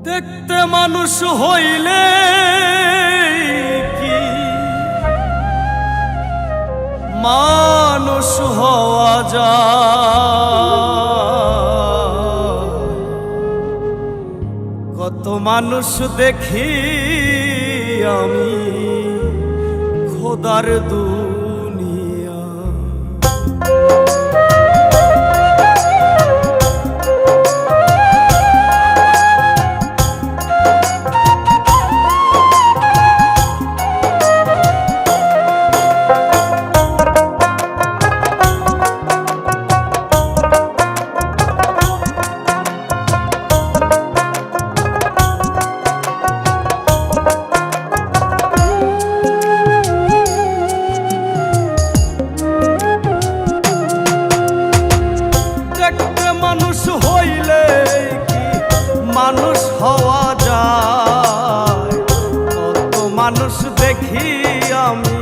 দেখতে মানুষ হইলে কি মানুষ হওয়া যায়? কত মানুষ দেখি আমি খোদার দুনিয়া। মানুষ হইলে কি মানুষ হওয়া যায়? কত মানুষ দেখি আমি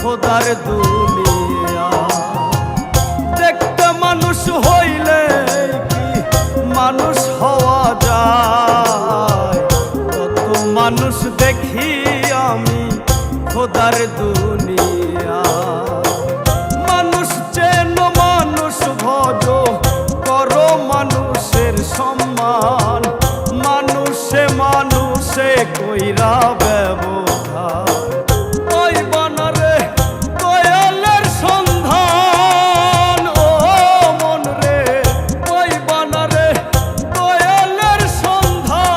খোদার দুনিয়া। দেখতে মানুষ হইলে কি মানুষ হওয়া যায়? কত মানুষ দেখি আমি খোদার দুনিয়া। মানুষ চেন মানুষ ভজ করো মানুষের সম্মান, মানুষে মানুষে কইরা ব্যবহার। ওই বানারে দয়ালের সন্ধান, ও মন রে ওই বানারে দয়ালের সন্ধান।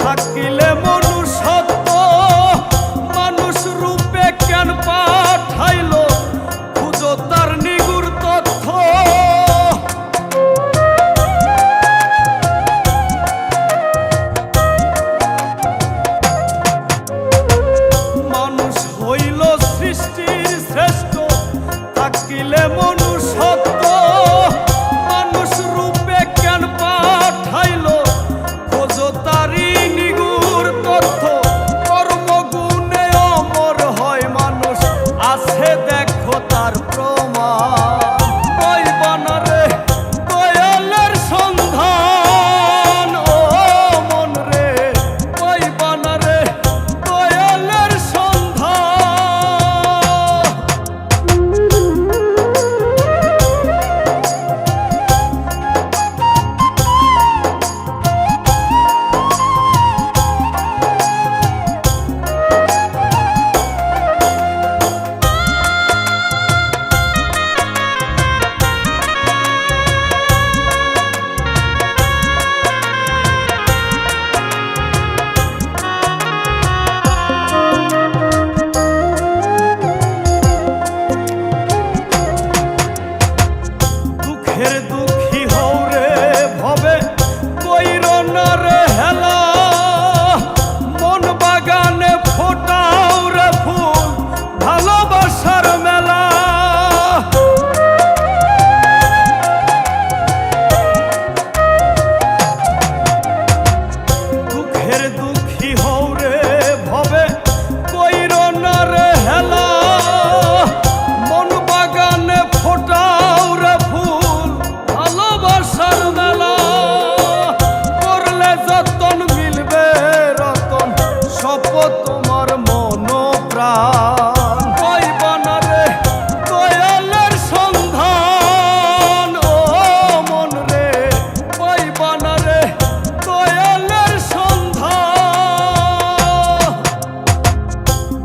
থাকিলে মনুষ্যত্ব মানুষ রূপে কেন পাঠাইল? খুঁজো তার নিগুড় তথ্য। মানুষ হইল সৃষ্টির শ্রেষ্ঠ, থাকিলে মনুষ্যত্ব মানুষ রূপে কেন পাঠাইল? খোঁজো তারি তথ্য। কর্মগুণে অমর হয় মানুষ, আছে দেখো তার প্রমাণ। ওই বানারে দয়ালের সন্ধান, ও মন রে ওই বানারে দয়ালের সন্ধান। দুঃখী হও রে ভবে কইর না রে হেলা, মন বাগানে ফোটাও রে ফুল ভালোবাসার মেলা। দুঃখী হও রে ভবে কইর না রে হেলা, মন বাগানে ফোটাও রে ফুল ভালোবাসার মেলা। করলে যতন মিলবে রতন, শপথ তোমার মন প্রাণ। ওই বানারে দয়ালের সন্ধান, ও মন রে ওই বানারে দয়ালের সন্ধান।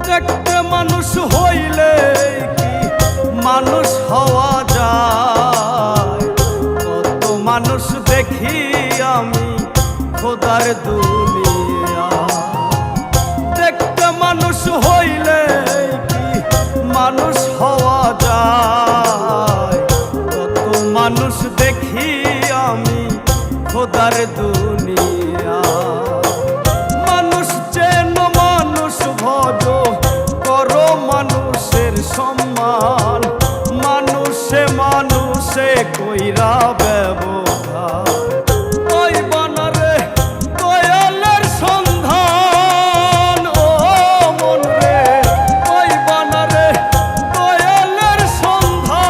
দেখতে মানুষ হইলে কি মানুষ হওয়া যায়? কত মানুষ দেখি আমি খোদার দুনিয়া। দেখতে মানুষ হইলে কি মানুষ হওয়া হওয়া যায়। কত মানুষ দেখি আমি খোদার দুনিয়া। মানুষ চেন মানুষ ভজ করো মানুষের সম্মান, মানুষে মানুষে কইরা ব্যবহার। ওই বানারে দয়ালের সন্ধান, ও মন রে ওই বানারে দয়ালের সন্ধান।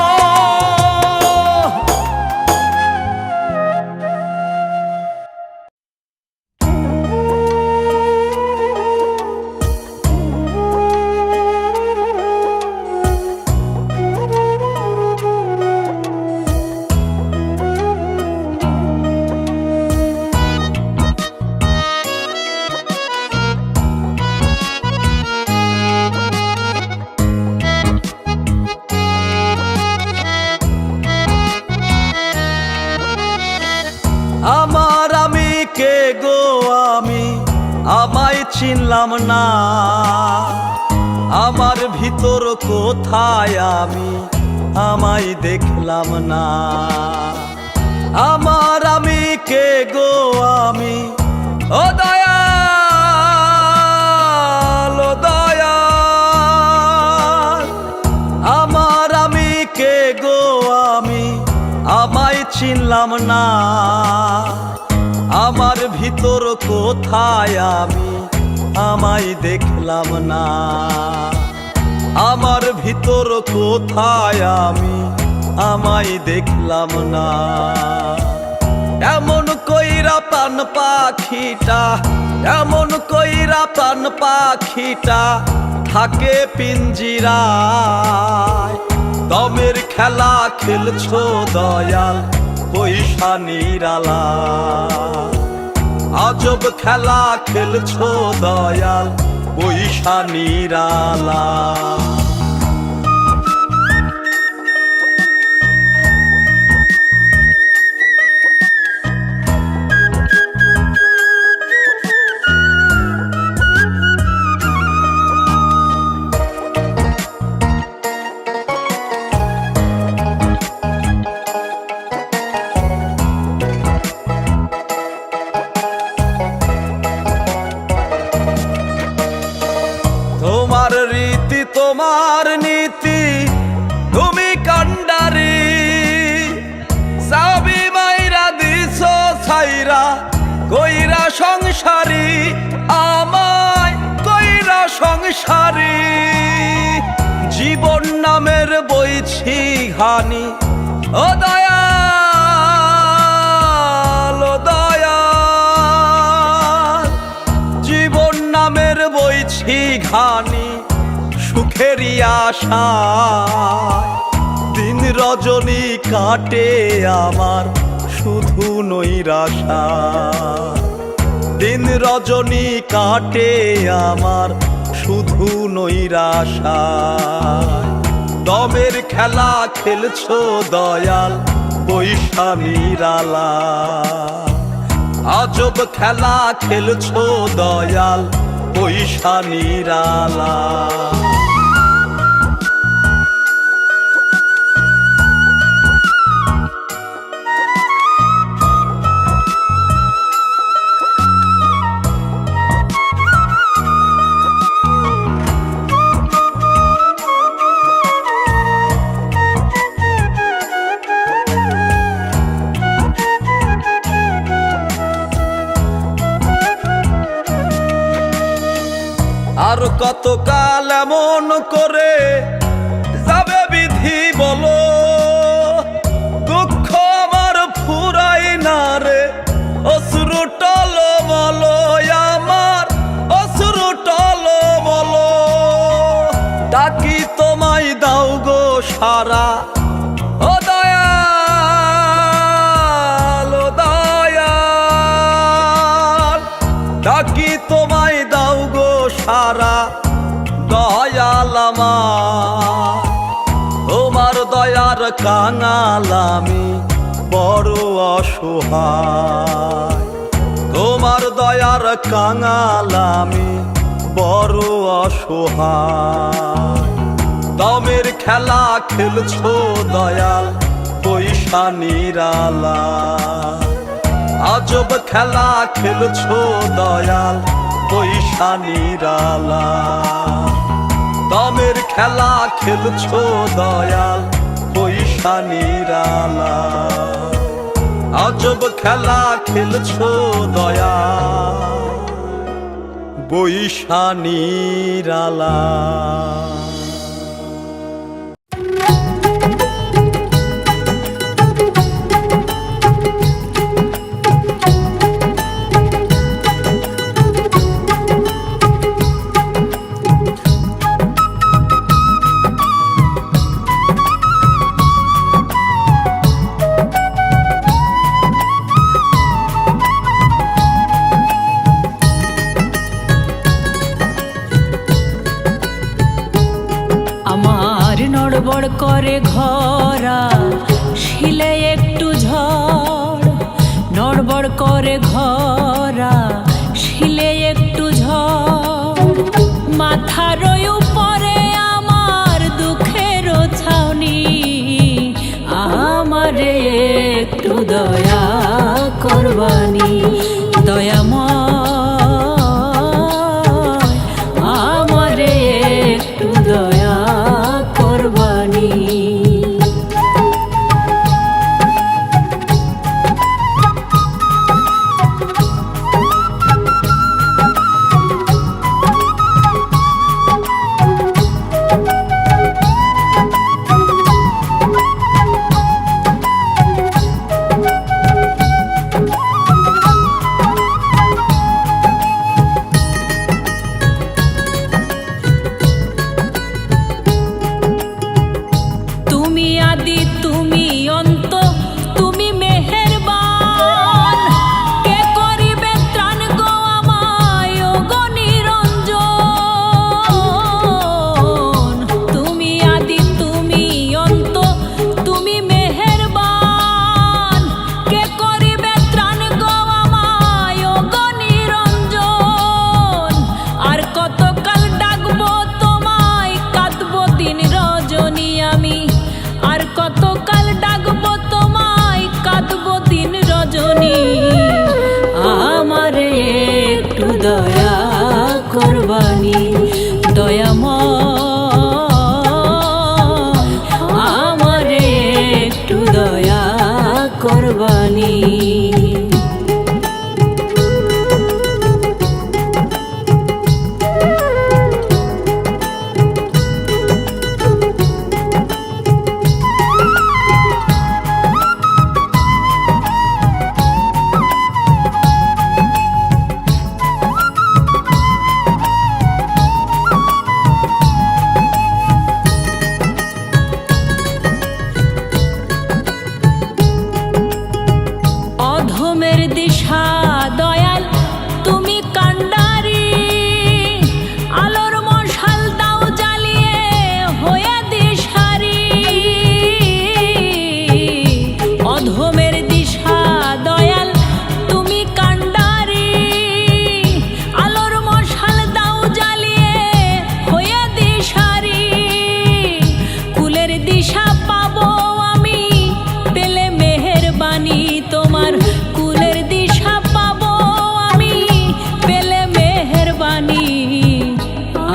আমার আমি কে গো আমি, আমায় চিনলাম না। আমার ভিতর কোথায় আমি, আমায় দেখলাম না। আমার আমি কে গো আমি, ও দয়াল ও দয়াল। আমার আমি কে গো আমি, আমায় চিনলাম না। আমার ভিতর কোথায় আমি, আমায় দেখলাম না। আমার ভিতর কোথায় আমি, আমায় দেখলাম না। এমন কইরা প্রাণ পাখিটা, এমন কইরা প্রাণ পাখিটা থাকে পিঞ্জিরায়। দমের খেলা খেলছো দয়াল পয়সা নিরালা। আজব খেলা খেলছো দয়াল পয়সা নিরালা। তোমার রীতি তোমার নীতি তুমি কান্ডারি। সাবি মাইরা দিছো ছাইরা কইরা সংসারী, আমায় কইরা সংসারী। জীবন নামের বইছি ঘানি, ও দয়াল ও দয়াল। জীবন নামের বইছি ঘানি সুখেরই আশায়। দিন রজনী কাটে আমার শুধু নৈরাশা। দিন রজনী কাটে আমার শুধু নৈরাশা। দমের খেলা খেলছো দয়াল পয়সা নিরালা। আজব খেলা খেলছো দয়াল পয়সা নিরালা। আর কতকাল এমন করে যাবে বিধি বলো। দুঃখ আমার ফুরাই না রে অশ্রু টলমল। আমার অশ্রু টলমল। ডাকি তোমায় দাও গো সারা, ও দয়াল ও দয়াল। ডাকি তোমায় দাও গো সারা দয়াল আমার। তোমার দয়ার কাঙাল আমি বড় অসহায়। তোমার দয়ার কাঙাল আমি বড় অসহায়। দমের খেলা খেলছো দয়াল পয়সা নিরালা আজব খেলা খেলছো দয়াল পয়সা নিরালা দমের খেলা খেলছো দয়াল পয়সা নিরালা আজব খেলা খেলছো দয়াল পয়সা নিরালা। নড়বড় করে ঘরা শিলে একটু ঝড়, নড়বড় করে ঘরা শিলে একটু ঝড়, মাথার উপরে আমার দুঃখের ছাউনি, আমারে একটু দয়া করবানি দয়াময়, আমারে একটু দয়া করবানি। আমারে একটু দয়া করবানি দয়াময়, আমারে একটু দয়া করবানি। অধমের দিশা দয়াল তুমি কান্ডারি, আলোর মশাল দাও জ্বালিয়ে হয়ে দিশারি। অধমের দিশা দয়াল তুমি কান্ডারি, আলোর মশাল দাও জ্বালিয়ে হয়ে দিশারি। কুলের দিশা পাবো আমি পেলে মেহেরবানি তোমার, কুলের দিশা পাবো আমি পেলে মেহেরবানি।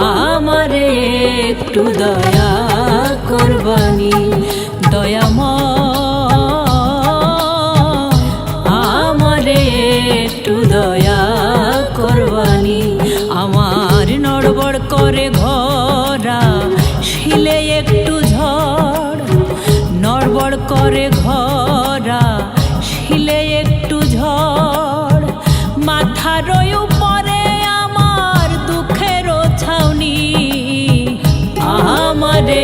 আমারে একটু দয়া করবানি দয়াময়, আমারে একটু দয়া করবানি। আমার নড়বড় করে ঘরা শিলে একটু ঝড়, নড়বড় করে ঘরা শিলে একটু ঝড়, মাথার উপরে আমার দুঃখের ছাউনি, আমারে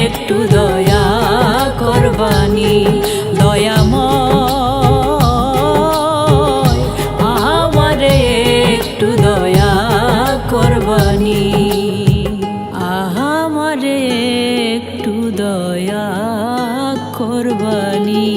একটু দয়া করবানি দয়াময়, আমারে একটু দয়া করবানি, আমারে একটু দয়া করবানি।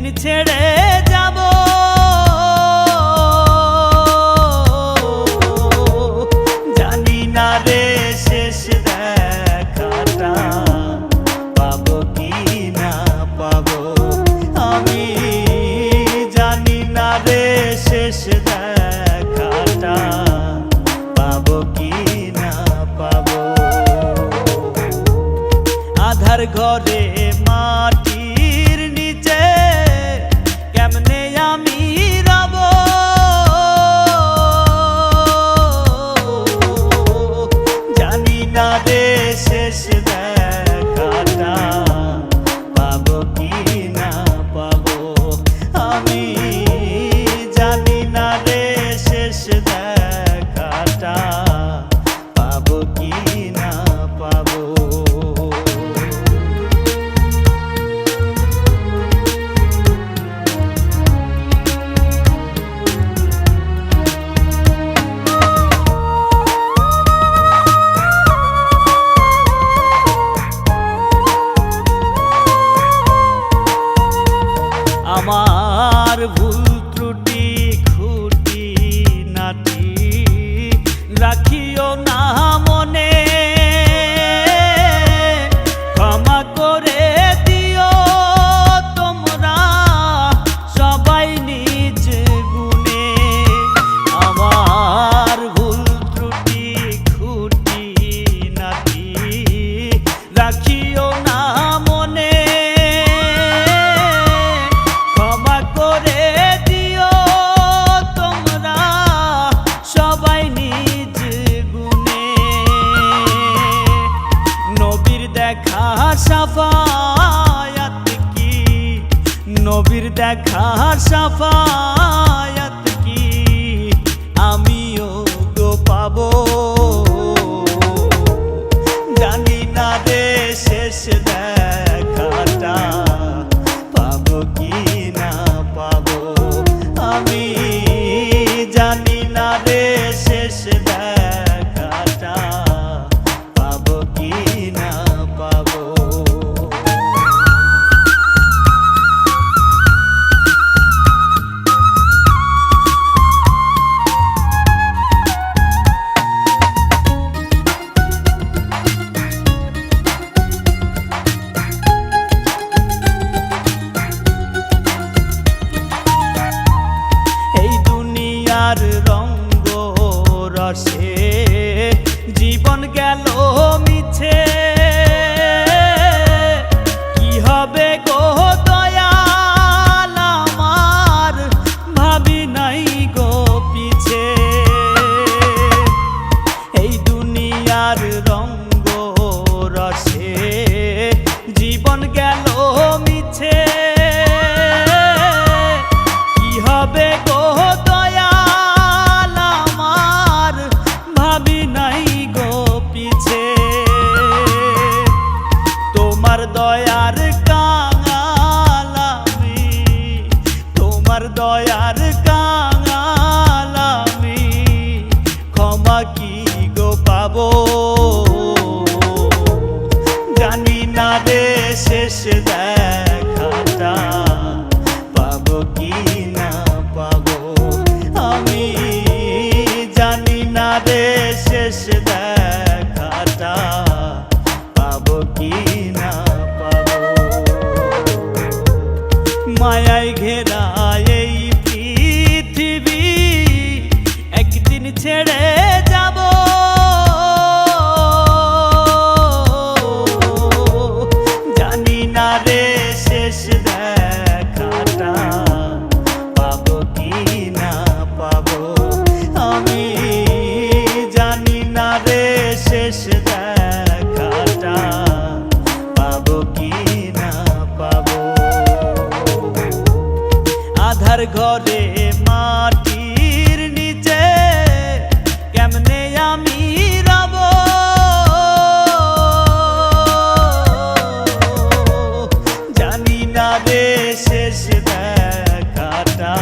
একদিন ছেড়ে যাব জানি না রে শেষ দেখাটা পাবো কি না পাবো আমি জানি না রে শেষ দেখাটা পাবো কি না পাবো আধার ঘরে মাটির নিচে কেমনে আমি রব জানি না রে শেষ দেখাটা পাবো কি না পাবো আমি জানি না রে শেষ দেখাটা পাবো কি না পাবো আমার ভুল ত্রুটি খুঁটি নাটি রাখিও না মনে ক্ষমা করে দিও তোমরা সবাই নিজ গুণে আমার ভুল ত্রুটি খুঁটি নাটি রাখিও না মনে ক্ষমা করে দিও তোমরা সবাই নিজ গুণে নবীর দেখা সাফায়াত কি নবীর দেখা সাফায়াত কি আমিও তো পাবো জানি না রে শেষ দেখাটা পাবো কি না পাবো আমি জানি না রে শেষ দেখাটা পাবো কি না পাবো দুনিয়ার রঙ্গ রসে জীবন গেল মিছে কি হবে গো দয়াল আমার ভাবি নাই গো পিছে এই দুনিয়ার রঙ্গ রসে জীবন গেল মিছে কি হবে গো দয়াল আমার ভাবি নাই গো পিছে তোমার দয়ার কাঙাল আমি তোমার দয়ার কাঙাল আমি ক্ষমা কি গো পাবো জানি না রে শেষ দেখাটা পাবো কি না পাবো আমি জানি না রে শেষ দেখাটা পাবো কি না পাবো মায়ায় ঘেরা এই পৃথিবী একদিন ছেড়ে যাব জানি না রে শেষ দেখাটা পাবো কি না পাবো আমি জানি না রে শেষ দেখাটা পাবো কি না পাবো আধার ঘরে মাটির নিচে কেমনে আমি রব জানি না রে শেষ দেখাটা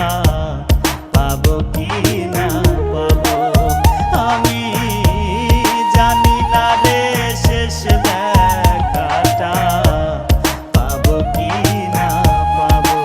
পাবো কি না পাবো আমি জানি না রে শেষ দেখাটা পাবো কি না পাবো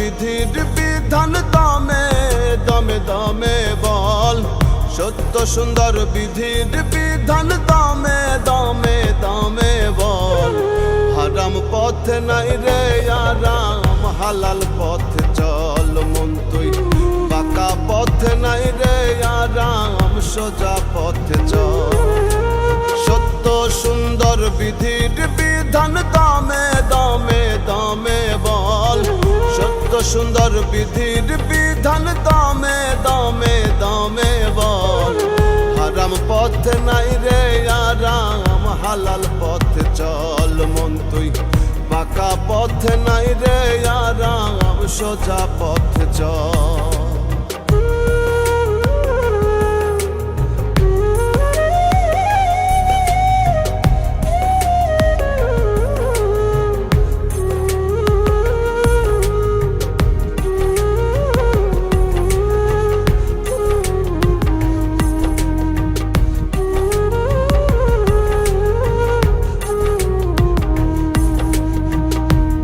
বিধির বিধান দমে দমে দমে বল, সত্য সুন্দর বিধির বিধান দমে দমে দমে বল। হারাম পথে নাই রে আরাম, হালাল পথে চল মন তুই, বাঁকা পথে নাই রে আরাম, সোজা পথে চল। সত্য সুন্দর বিধির বিধান দমে দমে দমে বল, সত্য সুন্দর বিধির বিধান দমে দমে দমে বল। হারাম পথে নাই রে আরাম, হালাল পথে চল মন তুই, বাঁকা পথে নাই রে আরাম, সোজা পথে চল।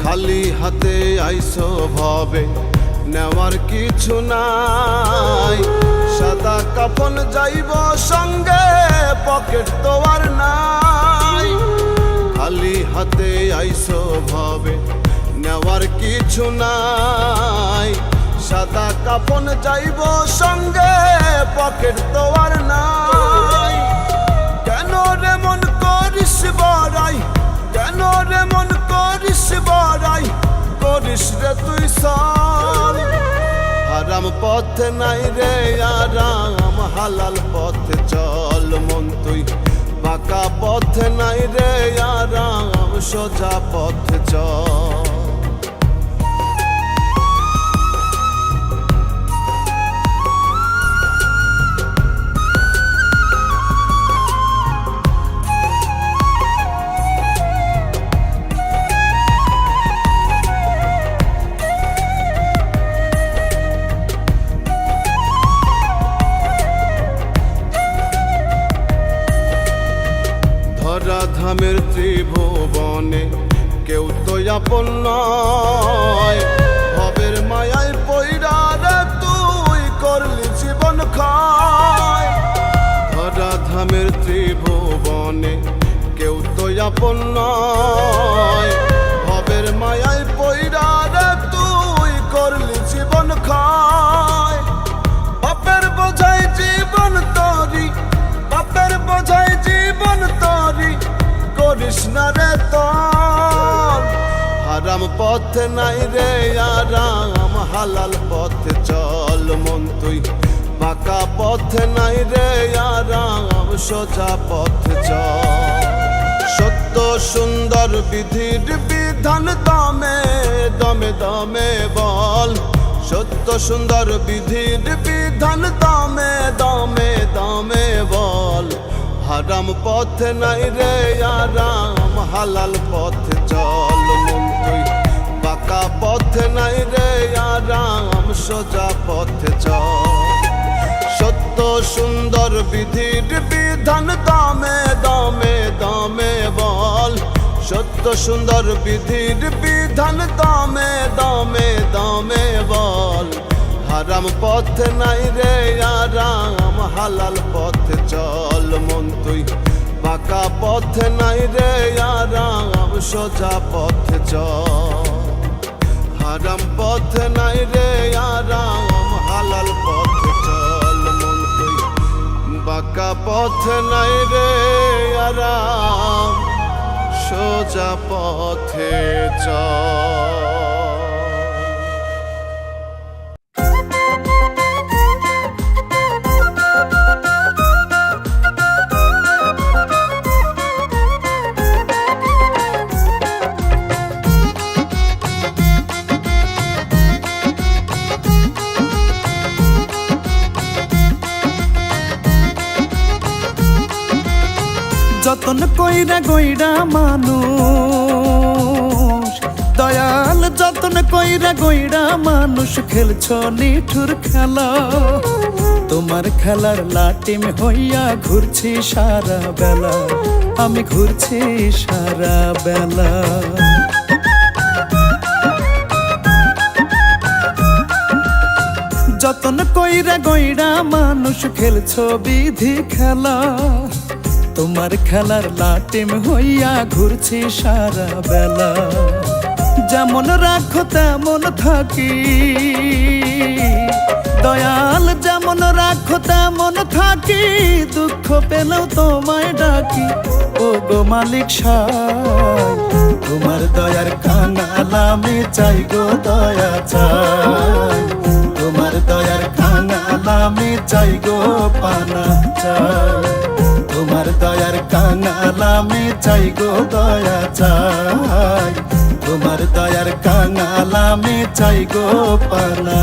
খালি হাতে আইসো ভাবে নেওয়ার কিছু নাই, সাদা কাফন যাইব সঙ্গে পকেট তো আর নাই। খালি হাতে আইসো ভাবে নেওয়ার কিছু নাই, সাদা কাফন যাইব সঙ্গে পকেট তো আর নাই। কেন রে মন করিস বড়াই, কেন রে মন করিস বড়াই, করিস রে তুই সব। হারাম পথে নাই রে আরাম, হালাল পথে চল মন তুই, বাঁকা পথে নাই রে আরাম, সোজা পথে চল। ধরাধামের ত্রিভুবনে কেউ তো আপন নয়, ভবের মায়ায় পইড়া রে তুই করলি জীবন ক্ষয়। ধরাধামের ত্রিভুবনে কেউ তো আপন নয়, ভবের মায়ায় পইড়া রে তুই করলি জীবন ক্ষয়। বাপের বোঝাই জীবন তরি, বাপের বোঝাই জীবন তরি, করিস না রে তোর। হারাম পথে নাই রে আরাম, হালাল পথে চল মন তুই, বাঁকা পথে নাই রে আরাম, সোজা পথে চল। সত্য সুন্দর বিধির বিধান দমে দমে দমে বল, সত্য সুন্দর বিধির বিধান দমে দমে দমে বল। হারাম পথে নাই রে আরাম, হালাল পথে চল মন তুই, বাঁকা পথে নাই রে আরাম, সোজা পথে চল। সত্য সুন্দর বিধির বিধান দমে দমে দমে বল, সত্য সুন্দর বিধির বিধান দমে দমে দমে বল। হারাম পথে নাই রে আরাম, হালাল পথে চল মন তুই, বাঁকা পথে নাই রে আরাম, সোজা পথে চল। হারাম পথে নাই রে আরাম, হালাল পথে চল মন তুই, বাঁকা পথে নাই রে আরাম, সোজা পথে চল। যতন কইরা গইরা মানুষ, দয়াল যতন কইরা গইরা মানুষ, খেলছ নিঠুর খেলা। তোমার খেলার লাটিম হইয়া ঘুরছি সারা বেলা, আমি ঘুরছি সারা বেলা। কইরা গইরা মানুষ খেলছো বিধি খেলা, তোমার খেলার লাটিম হইয়া ঘুরছি সারা বেলা। যেমন রাখো তেমন থাকি দয়াল, যেমন রাখো তেমন থাকি, দুঃখ পেলেও তোমায় ডাকি। ও গো মালিক সাই, তোমার দয়ার কাঙাল আমি চাই গো দয়া চাই, তোমার দয়ার কাঙাল আমি চাই গো পানা চাই, তোমার দয়ার কাঙাল আমি চাই গো দয়া চাই, তোমার দয়ার কাঙাল আমি চাই গো পানা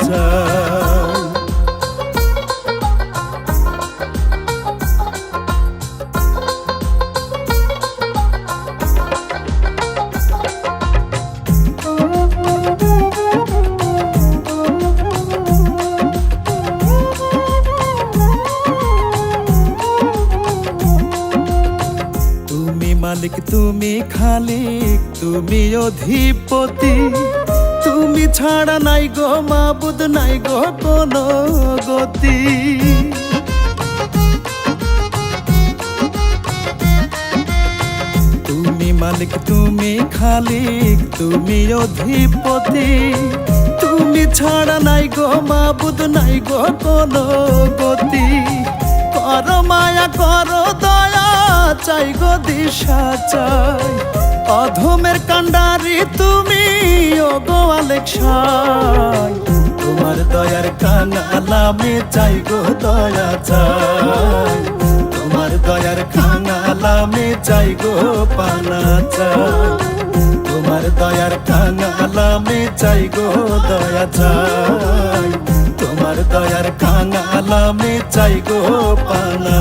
চাই। মালিক তুমি খালিক, তুমি অধিপতি, তুমি ছাড়া নাই গো মাবুদ, নাই গো কোনো গতি। তুমি মালিক তুমি খালিক, তুমি অধিপতি, তুমি ছাড়া নাই গো মাবুদ, নাই গো কোনো গতি। করো মায়া করো দয়া চাই গো দিশা চাই, অধমের কান্ডারি তুমি ও গো আলেক সাই, তোমার দয়ার কাঙাল আমি চাই গো দয়া চাই, তোমার দয়ার কাঙাল আমি চাই গো পানা চাই, তোমার দয়ার কাঙাল আমি চাই গো দয়া চাই, তোমার দয়ার কাঙাল আমি চাই গো পানা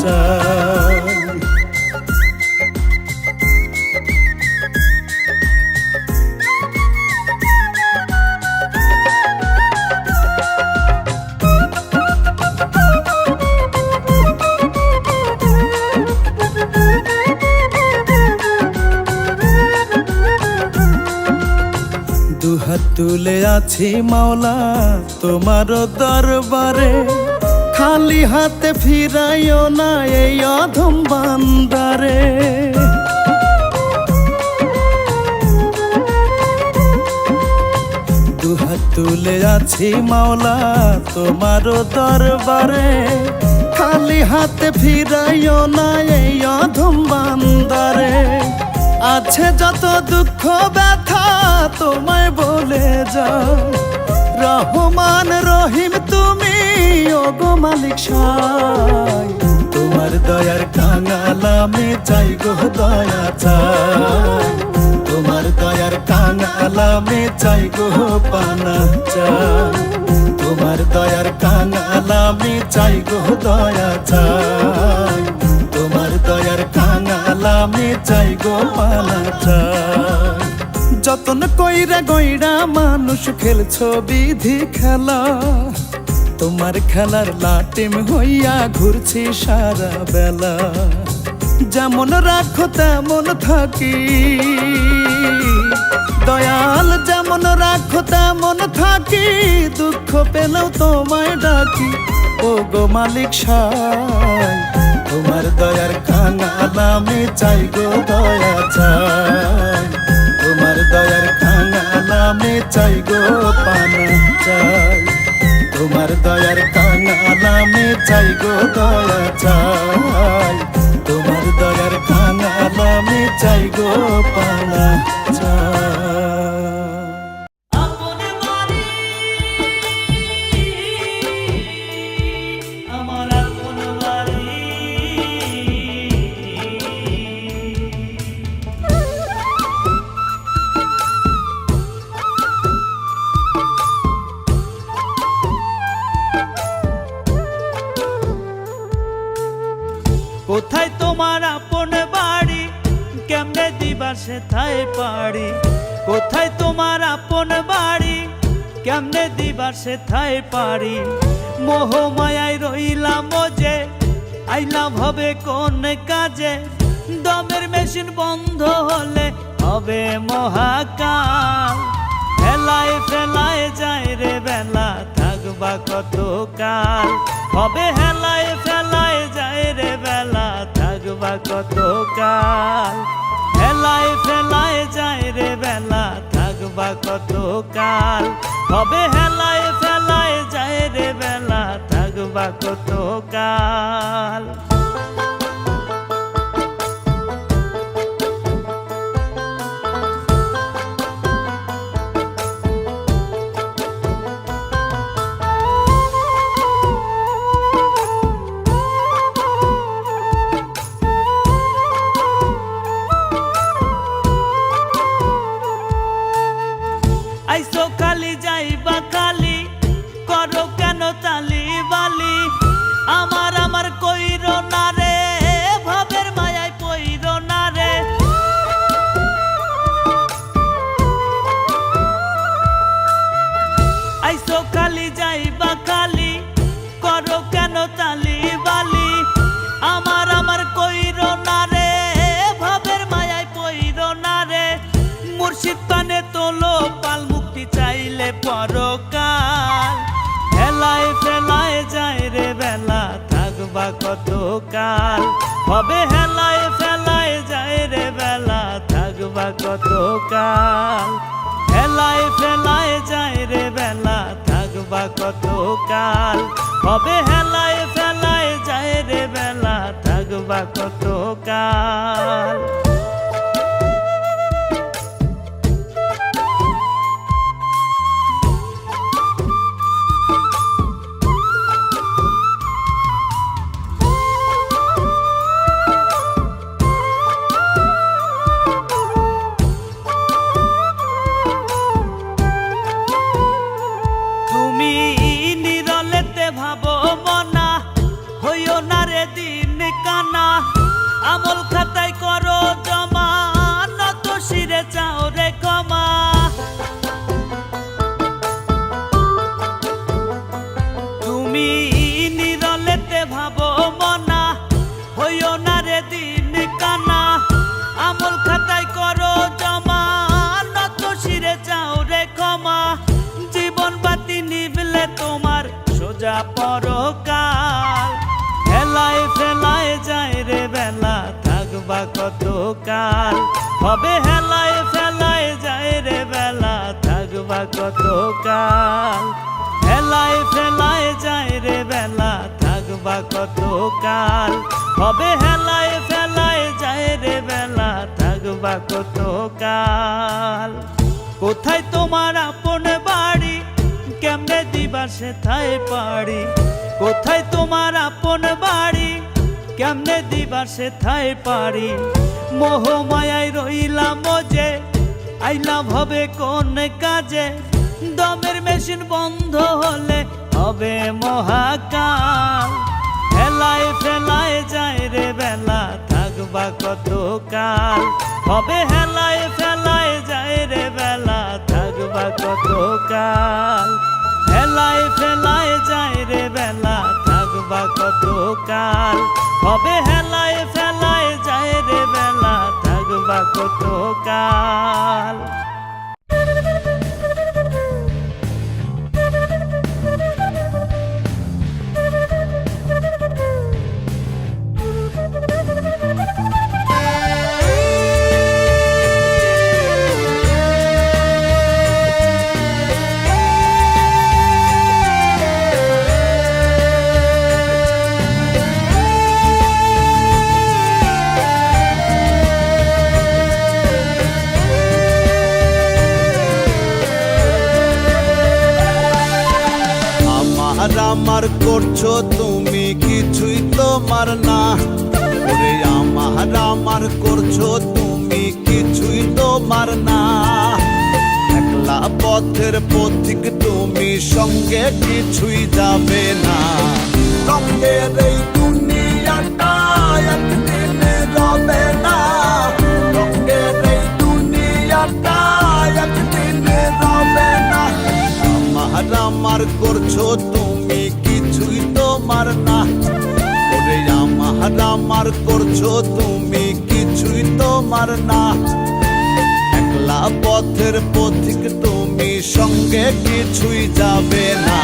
চাই। দুহাত তুলে আছি মাওলা তোমার দরবারে, খালি হাতে ফিরাইও না এই অধম বান্দারে। দুহাত তুলে আছি মাওলা তোমার দরবারে, খালি হাতে ফিরাইও না এই অধম বান্দারে। আছে যত দুঃখ ব্যথা তোমায় বলে যাও, রহমান রহিম তুমি ও গো মালিক সাই, তোমার দয়ার কাঙাল আমি চাই গো দয়া চাই, তোমার দয়ার কাঙাল আমি চাই গো পানা চাই, তোমার দয়ার কাঙাল আমি চাই গো দয়া চাই, তোমার দয়ার কাঙাল আমি চাই গো পানা চাই। যতন কইরা গইরা মানুষ খেলছো বিধি খেলা, তোমার খেলার লাটিম হইয়া ঘুরছি সারা বেলা। যেমন রাখো তেমন থাকি দয়াল, যেমন রাখো তেমন থাকি, দুঃখ পেলেও তোমায় ডাকি। ও গো মালিক সাই, তোমার দয়ার কাঙাল আমি চাই গো দয়া চাই, তোমার দয়ার কাঙাল আমি চাই গো পানা চাই, তোমার দয়ার কাঙাল আমি চাই গো দয়া চাই, তোমার দয়ার কাঙাল আমি চাই গো পানা চাই। কোথায় তোমার আপন বাড়ি, কেমনে দিবা সেথায় পারি। কোথায় তোমার আপন বাড়ি, কেমনে দিবা সেথায় পারি। মোহ মায়ায় রইলাম যে, আইলাম হবে কোন কাজে। দমের মেশিন বন্ধ হলে হবে মহাকাল। ফেলায় ফেলায় যায় রে বেলা, থাকব থাকবা কত কাল, হবে হেলায় ফেলায় যায় রে বেলা, থাকবা কত কাল, হেলায় ফেলায় যায় রে বেলা, থাকবা কত কাল, হবে হেলায় ফেলায় যায় রে বেলা, থাকবা কত কাল। আইসো খালি যাইবা খালি, করো কেন তালি বালি, আমার আমার কইরো না রে, ভাবের মায়ায় পইরো না রে। আইসো খালি যাইবা খালি, করো কেন তালি বালি, আমার আমার কইরো না রে, ভাবের মায়ায় পইরো না রে। মুর্শিদ পানে তোলো পাল, মুক্তি চাইলে পরকাল, হেলায় ফেলায় যায় রে বেলা, থাকবা কত কাল, হবে হেলায় ফেলায় যায় রে বেলা, থাকবা কত কাল, হেলায় ফেলায় যায় রে বেলা, থাকবা কত কাল, হবে হেলায় ফেলায় যায় রে বেলা, থাকবা কত কাল। তুমি নিরলেতে ভাবো মনা, হইও না রে দিন কানা, আমল খাতায় করো জমা, নত শিরে চাও রে ক্ষমা। তুমি নিরলেতে ভাবো মনা, হইও না রে দিন কানা, আমল খাতায় করো জমা, নত শিরে চাও রে ক্ষমা। জীবন বাতি নিভলে তোমার সোজা পরকাল, হেলায় ফেলায় যায় রে বেলা, থাকবা কত কাল, হবে হেলায় ফেলায় যায় রে বেলা, থাকবা কত কাল, হেলায় ফেলায় যায় রে বেলা, থাকবা কত কাল, হবে হেলায় ফেলায় যায় রে বেলা, থাকবা কত কাল। কোথায় তোমার আপন বাড়ি, কেমনে দিবা সেথায় পারি, কোথায় তোমার আপন বাড়ি, কেমনে দিবা সেথায় পারি। মোহ মায়ায় রইলাম যে, আইলাম হবে কোন কাজে, দমের মেশিন বন্ধ হলে হবে মহাকাল, হেলায় ফেলায় যায় রে বেলা, থাকবা কত কাল, হবে হেলায় ফেলায় যায় রে বেলা, থাকবা কত কাল, হেলায় ফেলায় যায় রে বেলা, থাকবা কত কাল, হবে হেলায় ফেলায় যায় রে বেলা, থাকবা কত কাল। আমার করছো তুমি কিছুই তোমার না, ওরে আমার করছো তুমি কিছুই তোমার না। একলা পথের পথিক তুমি, সঙ্গে কিছুই যাবে না। রঙের এই দুনিয়াটা একদিন রবে না, রঙের এই দুনিয়াটা একদিন রবে না। আমার করছো তুমি কিছুই তোমার না, ওরে আমার করছো তুমি কিছুই তোমার না। একলা পথের পথিক তুমি, সঙ্গে কিছুই যাবে না।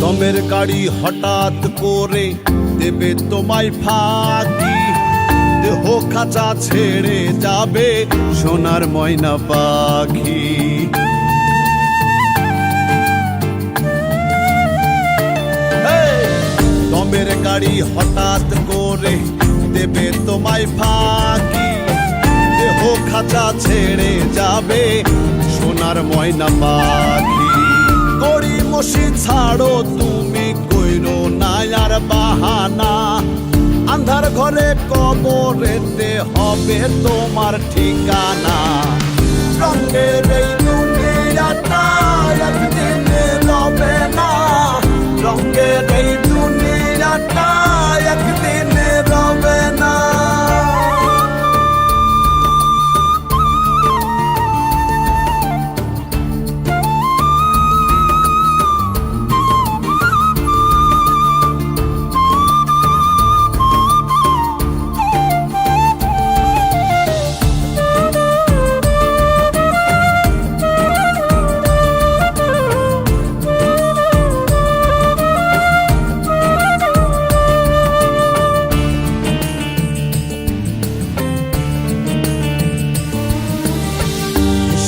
দমের গাড়ি হঠাৎ করে দেবে তোমায় ফাঁকি, দেহ খাঁচা ছেড়ে যাবে সোনার ময়না পাখি। দমের গাড়ি হঠাৎ করে দেবে তোমায় ফাঁকি, দেহ খাঁচা ছেড়ে যাবে সোনার ময়না পাখি। গড়ি মশি ছাড়ো তুমি, কইরো না আর বাহানা, আন্ধার ঘরে কবরেতে হবে তোমার ঠিকানা। রঙের এই দুনিয়াটা একদিন রবে না, রঙের এই দুনিয়াটা একদিন রবে না।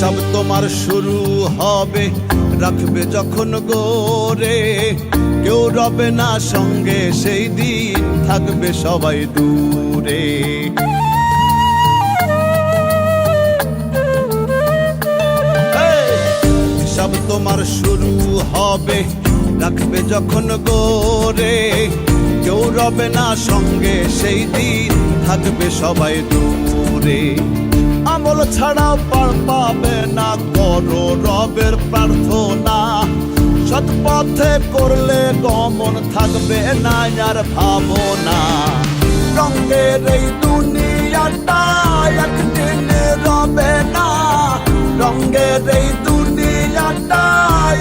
সব তোমার শুরু হবে, রাখবে যখন গোরে, কেউ রবে না সঙ্গে সেই দিন, থাকবে সবাই দূরে। সব তোমার শুরু হবে, রাখবে যখন গোরে, কেউ রবে না সঙ্গে সেই দিন, থাকবে সবাই দূরে। আমল ছাড়া পার পাবে না, করো রবের প্রার্থনা, সৎ পথে করলে গমন, থাকবে না আর ভাবনা। রঙের এই দুনিয়াটা একদিন রবে না, রঙের এই দুনিয়াটা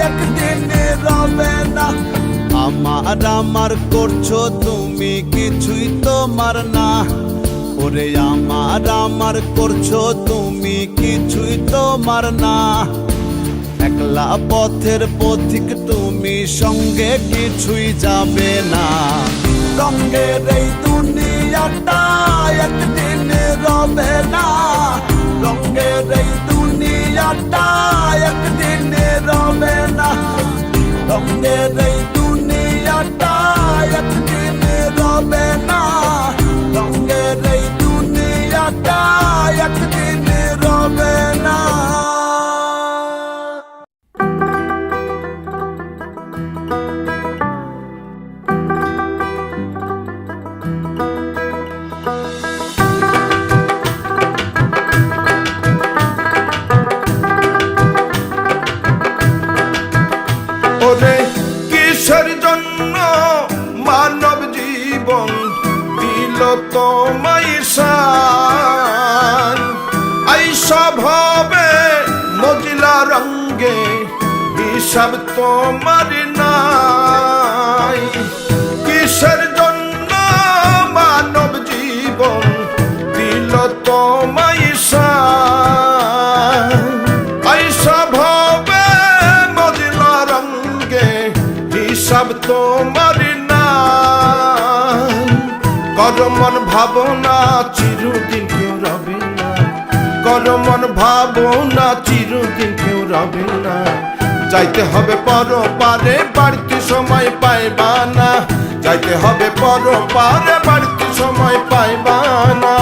একদিন রবে না। আমার করছো তুমি, কিছুই তোমার না, ওরে আমার করছো তুমি, কিছুই তোমার না। একলা পথের পথিক তুমি, সঙ্গে কিছুই যাবে না। রঙের এই দুনিয়াটা একদিন রবে না, রঙের এই দুনিয়াটা একদিন রবে না। রঙের এই দুনিয়াটা একদিন রবে না, রঙের এই দুনিয়াটা একদিন রবে না। ওরে কিসের জন্য মানব জীবন দিল তোমায় শান, আইসা ভাবে মজিলা রঙ্গে, হিসাব তোমার নাই। কিসের জন্য মানব জীবন দিল তোমায় শান, আইসা ভাবে মজিলা রঙ্গে, হিসাব তোমার নাই। করমন ভাবনা চিরদিন কেউ রবে না, করমন ভাবনা চিরদিন কেউ রবে না। যাইতে হবে পরপারে, বাড়তি সময় পাইবা না, যাইতে হবে পরপারে, বাড়তি সময় পাইবা না।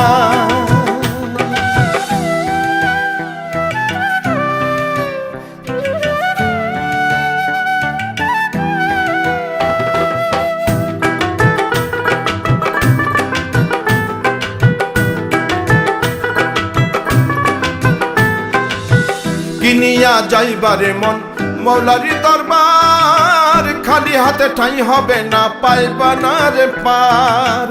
কিনিয়া যাইবারে মন মৌলারি দরবার, খালি হাতে ঠাই হবে না, পাইবা না রে পার।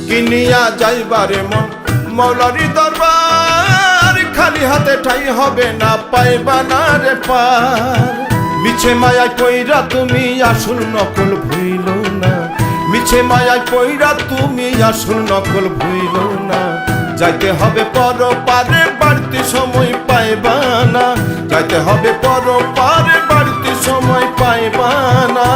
কিনিয়া যাইবারে মন মৌলারি দরবার, খালি হাতে ঠাই হবে না, পাইবা না রে পার। মিছে মায়ায় কইরা তুমি আসল নকল ভুইল না, মিছে মায়ায় কইরা তুমি আসল নকল ভুইল না। যাইতে হবে পরপারে, বাড়তি সময় পাইবা না, যাইতে হবে পরপারে বাড়িতে সময় পাইবা না।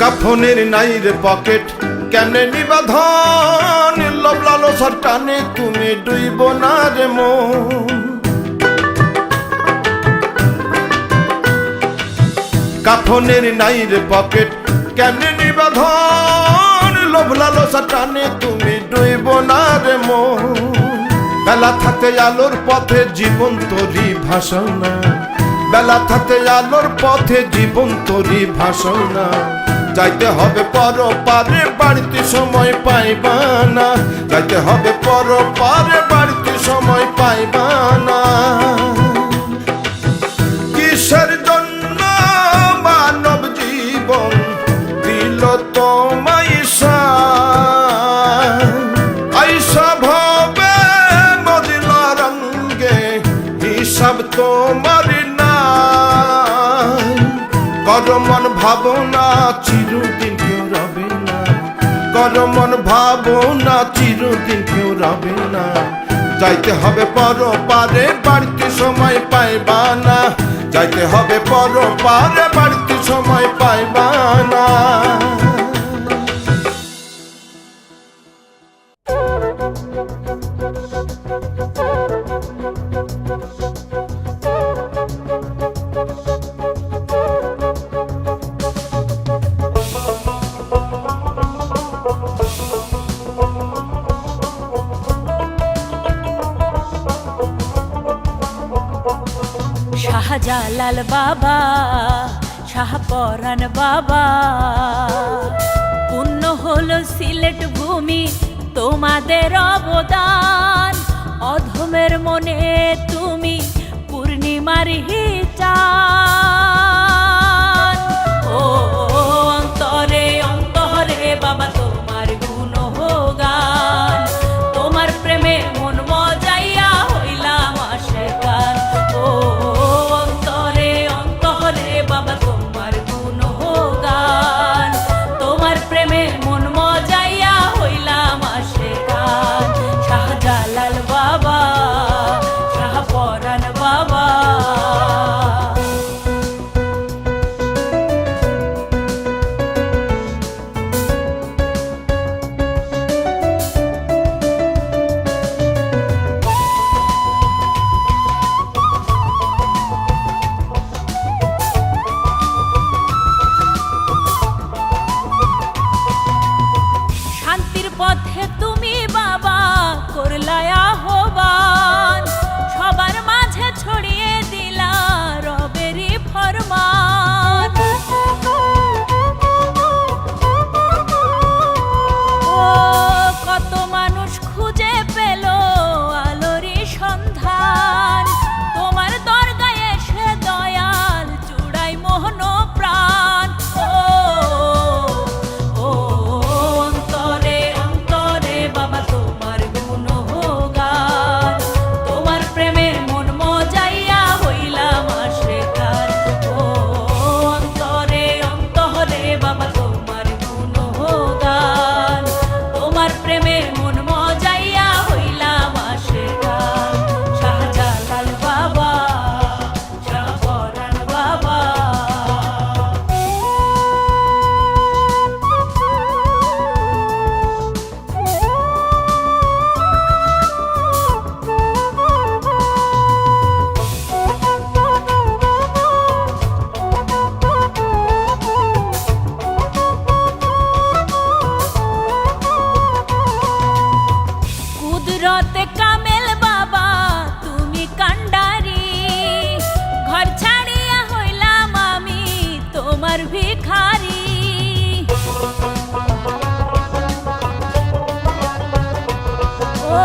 কাফনের নাই রে পকেট কেমনে নিবাধন, লোভ লালসার টানে তুমি ডুইব না রে মন। কাফনের নাই রে পকেট কেমনে নিবাধন, লোভ লালসার টানে তুমি ডুইব না রে মন। বেলা থাকতে আলোর পথে জীবন তোরই ভাষণা, বেলা থাকতে আলোর পথে জীবন তোরই ভাষণা। যাইতে হবে পরপারে বাড়িতে সময় পাইবা না, যাইতে হবে পরপারে বাড়িতে সময় পাইবা না। কিসের জন্য মানব জীবন দিল তোমায় আইসা ভবে মদিনা রঙ্গে, হিসাব তোমার না। কর মন ভাবনা চিরদিন কেউ রবে না, কর মন ভাবনা চিরদিন কেউ রবে না। যাইতে হবে পরপারে বাড়িতে সময় পাইবা না, যাইতে হবে পরপারে বাড়িতে সময় পাইবা না। শাহজালাল বাবা, শাহপরাণ বাবা, পূর্ণ হলো সিলেট ভূমি তোমাদের অবদান। অধমের মনে তুমি পূর্ণিমার চান। ও অন্তরে অন্তরে বাবা তোমার গুণগান, তোমার প্রেমে মন মজাইয়া হইলাম আশেকান। ও অন্তরে অন্তরে বাবা তোমার গুণগান, তোমার প্রেমে মন মজাইয়া হইলাম আশেকান। শাহজালাল বাবা, শাহপরাণ বাবা। শান্তির পথে তুমি বাবা করলাই আহ্বান, সবার মাঝে ছড়িয়ে দিলা রবেরই ফরমান। ও কত মানুষ খুঁজে পেল আলোরই সন্ধান, তোমার দরগায় এসে দয়াল চূড়াই মোহন প্রাণ। ও অন্তরে অন্তরে বাবা তোমার গুণগান, তোমার প্রেমে মন মজাইয়া হইলাম আশেকান। ও অন্তরে অন্তরে বাবা তোমার গুণগান, তোমার প্রেমে মন মজাইয়া হইলাম আশেকান। শাহজালাল বাবা, শাহপরাণ বাবা। কুদরতে কামেল বাবা তুমি কান্ডারি, ঘর ছাড়িয়া হইলাম আমি তোমার ভিখারি। ও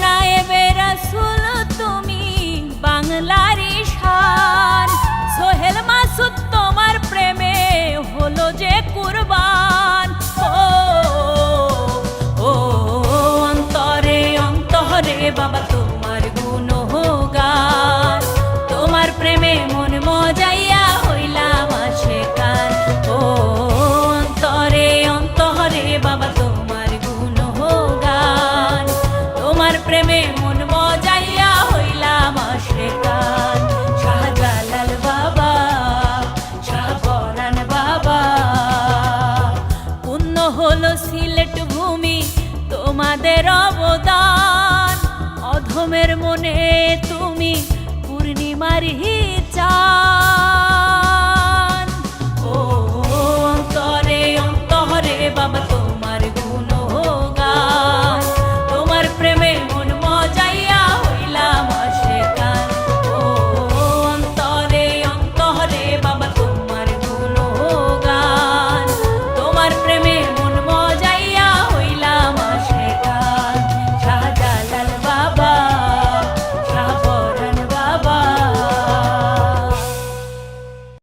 নায়েবে রাসূল তুমি বাংলারই শান, সোহেল মাসুদ তোমার প্রেমে হলো যে কুরবান। ও অন্তরে অন্তরে বাবা প্রেমে মন মজাইয়া হইলাম আশিকান। শাহজালাল বাবা, শাহপরাণ বাবা, পুণ্য হলো সিলেট ভূমি তোমাদের অবদান। অধমের মনে তুমি পূর্ণিমার চাঁদ।